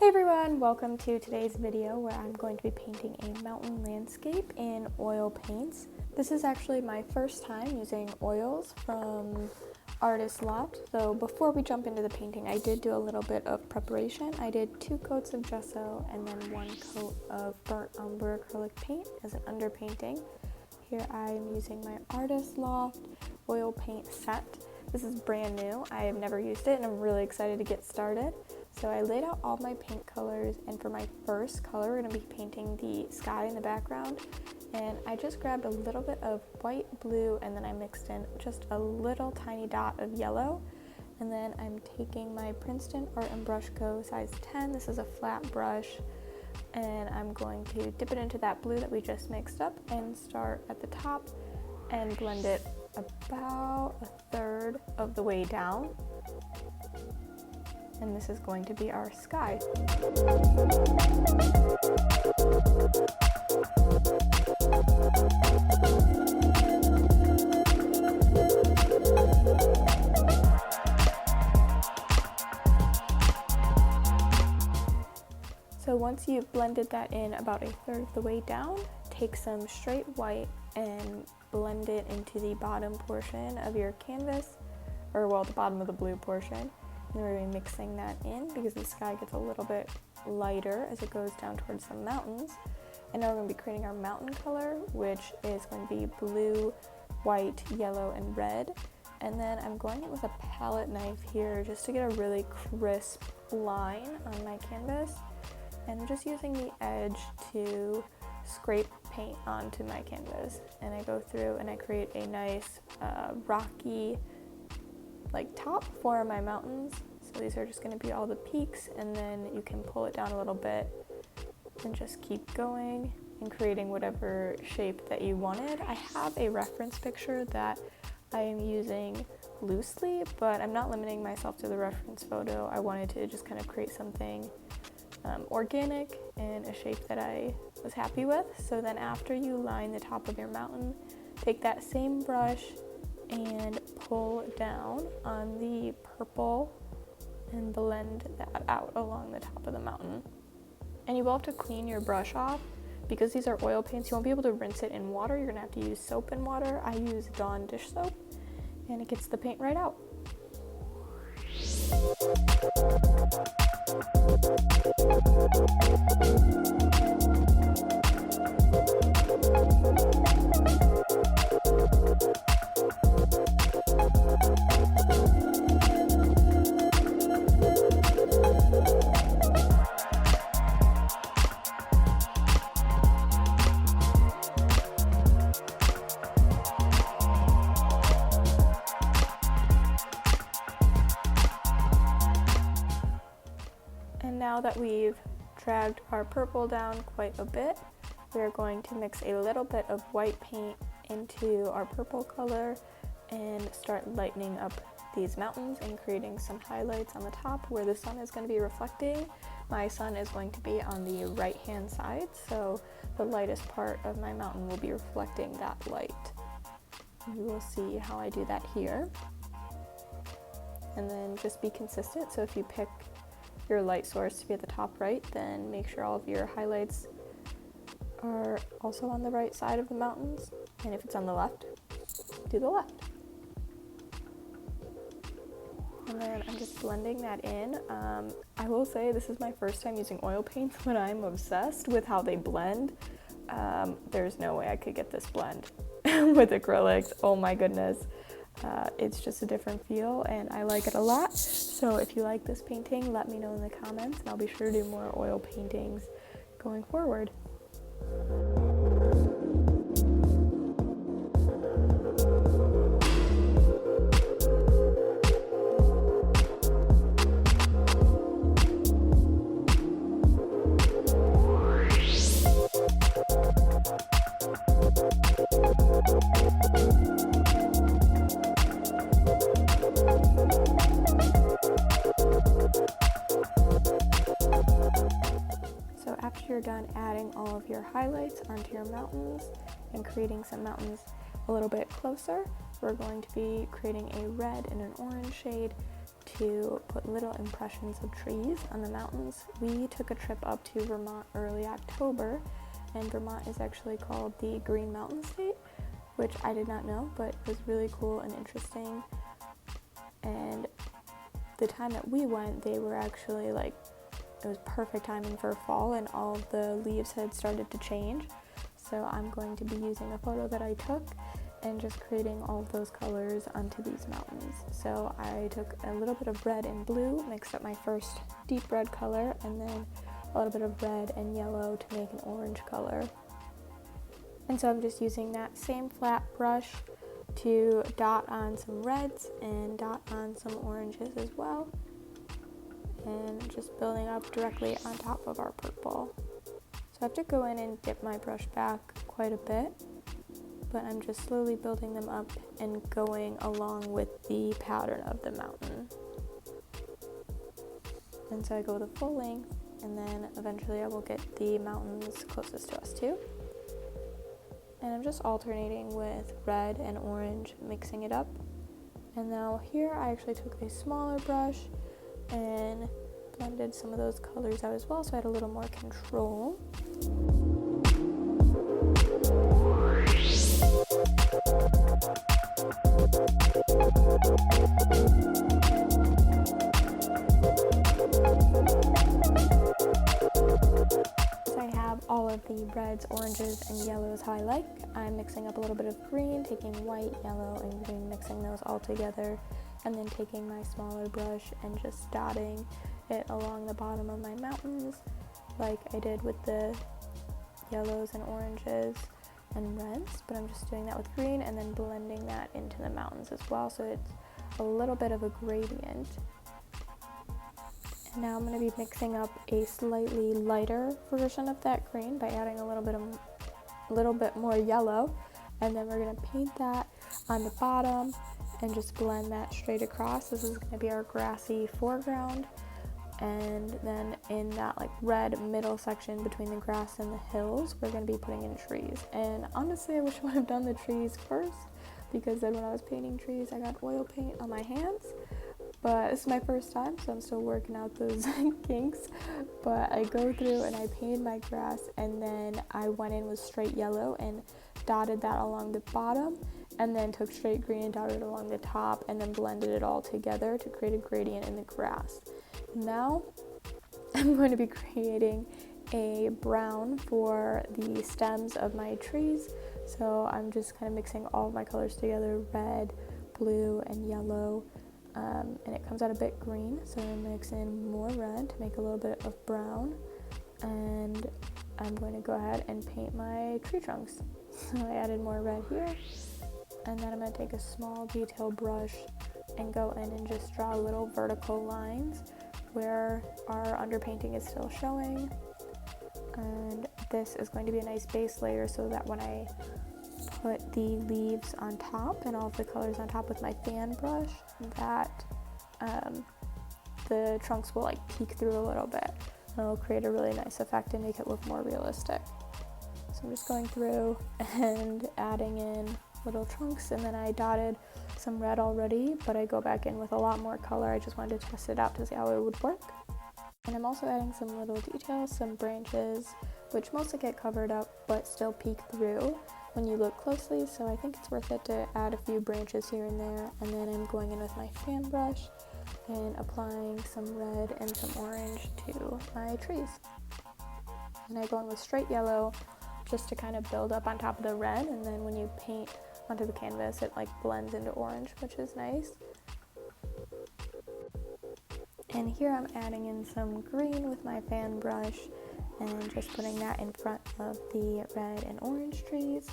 Hey everyone, welcome to today's video where I'm going to be painting a mountain landscape in oil paints. This is actually my first time using oils from Artist Loft, so before we jump into the painting I did do a little bit of preparation. I did 2 coats of gesso and then 1 coat of burnt umber acrylic paint as an underpainting. Here I am using my Artist Loft oil paint set. This is brand new, I have never used it and I'm really excited to get started. So I laid out all my paint colors, and for my first color we're going to be painting the sky in the background, and I just grabbed a little bit of white, blue, and then I mixed in just a little tiny dot of yellow. And then I'm taking my Princeton Art and Brush Co. size 10, this is a flat brush, and I'm going to dip it into that blue that we just mixed up and start at the top and blend it about 1/3 of the way down. And this is going to be our sky. So once you've blended that in about 1/3 of the way down, take some straight white and blend it into the bottom portion of your canvas, or well, the bottom of the blue portion. And we're going to be mixing that in because the sky gets a little bit lighter as it goes down towards the mountains. And now we're going to be creating our mountain color, which is going to be blue, white, yellow, and red. And then I'm going in with a palette knife here just to get a really crisp line on my canvas. And I'm just using the edge to scrape paint onto my canvas. And I go through and I create a nice rocky top for my mountains. So these are just going to be all the peaks, and then you can pull it down a little bit and just keep going and creating whatever shape that you wanted. I have a reference picture that I am using loosely, but I'm not limiting myself to the reference photo. I wanted to just kind of create something organic and a shape that I was happy with. So then after you line the top of your mountain, take that same brush and pull down on the purple and blend that out along the top of the mountain. And you will have to clean your brush off because these are oil paints. You won't be able to rinse it in water. You're gonna have to use soap and water. I use Dawn dish soap and it gets the paint right out. Now that we've dragged our purple down quite a bit, we're going to mix a little bit of white paint into our purple color and start lightening up these mountains and creating some highlights on the top where the sun is going to be reflecting. My sun is going to be on the right hand side, so the lightest part of my mountain will be reflecting that light. You will see how I do that here. And then just be consistent, so if you pick your light source to be at the top right, then make sure all of your highlights are also on the right side of the mountains, and if it's on the left, do the left. And then I'm just blending that in. I will say this is my first time using oil paints, but I'm obsessed with how they blend. There's no way I could get this blend with acrylics. Oh my goodness. It's just a different feel and I like it a lot. So if you like this painting, let me know in the comments and I'll be sure to do more oil paintings going forward. You're done adding all of your highlights onto your mountains and creating some mountains a little bit closer, we're going to be creating a red and an orange shade to put little impressions of trees on the mountains. We took a trip up to Vermont early October, and Vermont is actually called the Green Mountain State, which I did not know, but it was really cool and interesting. And the time that we went, they were actually like, it was perfect timing for fall, and all of the leaves had started to change. So I'm going to be using a photo that I took and just creating all of those colors onto these mountains. So I took a little bit of red and blue, mixed up my first deep red color, and then a little bit of red and yellow to make an orange color. And so I'm just using that same flat brush to dot on some reds and dot on some oranges as well, and just building up directly on top of our purple. So I have to go in and dip my brush back quite a bit, but I'm just slowly building them up and going along with the pattern of the mountain. And so I go the full length, and then eventually I will get the mountains closest to us too. And I'm just alternating with red and orange, mixing it up. And now here I actually took a smaller brush and blended some of those colors out as well, so I had a little more control. I have all of the reds, oranges, and yellows how I like. I'm mixing up a little bit of green, taking white, yellow, and green, mixing those all together, and then taking my smaller brush and just dotting it along the bottom of my mountains like I did with the yellows and oranges and reds, but I'm just doing that with green and then blending that into the mountains as well, so it's a little bit of a gradient. And now I'm going to be mixing up a slightly lighter version of that green by adding a little bit more yellow, and then we're going to paint that on the bottom and just blend that straight across. This is going to be our grassy foreground, and then in that like red middle section between the grass and the hills, we're going to be putting in trees. And honestly, I wish I would have done the trees first, because then when I was painting trees, I got oil paint on my hands. But this is my first time, so I'm still working out those kinks. But I go through and I painted my grass, and then I went in with straight yellow and dotted that along the bottom, and then took straight green and dotted it along the top, and then blended it all together to create a gradient in the grass. Now I'm going to be creating a brown for the stems of my trees. So I'm just kind of mixing all of my colors together, red, blue, and yellow. And it comes out a bit green, so I'm mixing more red to make a little bit of brown, and I'm going to go ahead and paint my tree trunks. So I added more red here, and then I'm going to take a small detail brush and go in and just draw little vertical lines where our underpainting is still showing. And this is going to be a nice base layer, so that when I put the leaves on top and all of the colors on top with my fan brush, that the trunks will like peek through a little bit, and it'll create a really nice effect and make it look more realistic. So I'm just going through and adding in little trunks, and then I dotted some red already, but I go back in with a lot more color. I just wanted to test it out to see how it would work. And I'm also adding some little details, some branches, which mostly get covered up but still peek through when you look closely, so I think it's worth it to add a few branches here and there. And then I'm going in with my fan brush and applying some red and some orange to my trees. And I go in with straight yellow just to kind of build up on top of the red, and then when you paint onto the canvas, it like blends into orange, which is nice. And here I'm adding in some green with my fan brush and just putting that in front of the red and orange trees,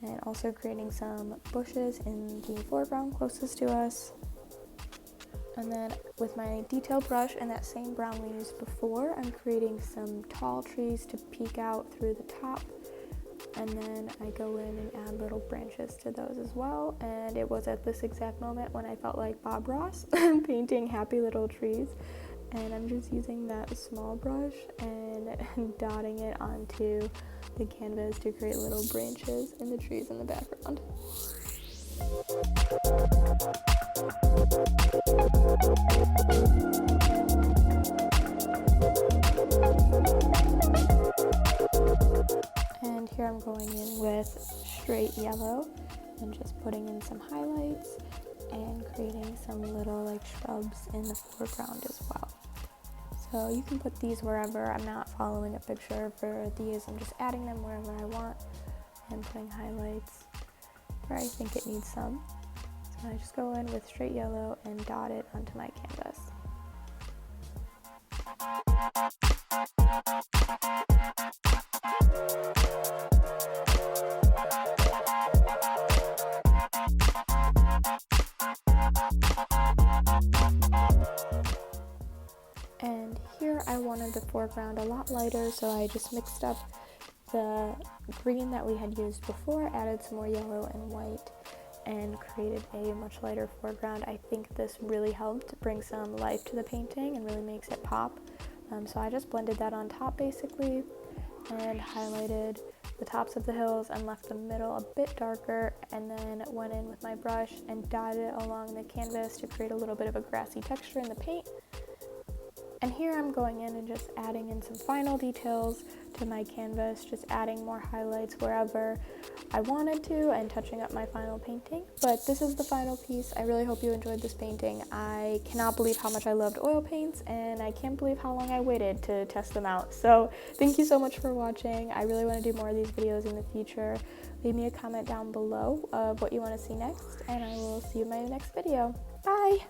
and also creating some bushes in the foreground closest to us. And then with my detail brush and that same brown we used before, I'm creating some tall trees to peek out through the top, and then I go in and add little branches to those as well. And it was at this exact moment when I felt like Bob Ross painting happy little trees, and I'm just using that small brush and dotting it onto the canvas to create little branches in the trees in the background. And here I'm going in with straight yellow and just putting in some highlights and creating some little like shrubs in the foreground as well. So you can put these wherever. I'm not following a picture for these. I'm just adding them wherever I want and putting highlights where I think it needs some. So I just go in with straight yellow and dot it onto my canvas. And here I wanted the foreground a lot lighter, so I just mixed up the green that we had used before, added some more yellow and white, and created a much lighter foreground. I think this really helped bring some life to the painting and really makes it pop. So I just blended that on top basically and highlighted the tops of the hills and left the middle a bit darker, and then went in with my brush and dotted it along the canvas to create a little bit of a grassy texture in the paint. And here I'm going in and just adding in some final details to my canvas, just adding more highlights wherever I wanted to and touching up my final painting. But this is the final piece. I really hope you enjoyed this painting. I cannot believe how much I loved oil paints, and I can't believe how long I waited to test them out. So thank you so much for watching. I really want to do more of these videos in the future. Leave me a comment down below of what you want to see next, and I will see you in my next video. Bye!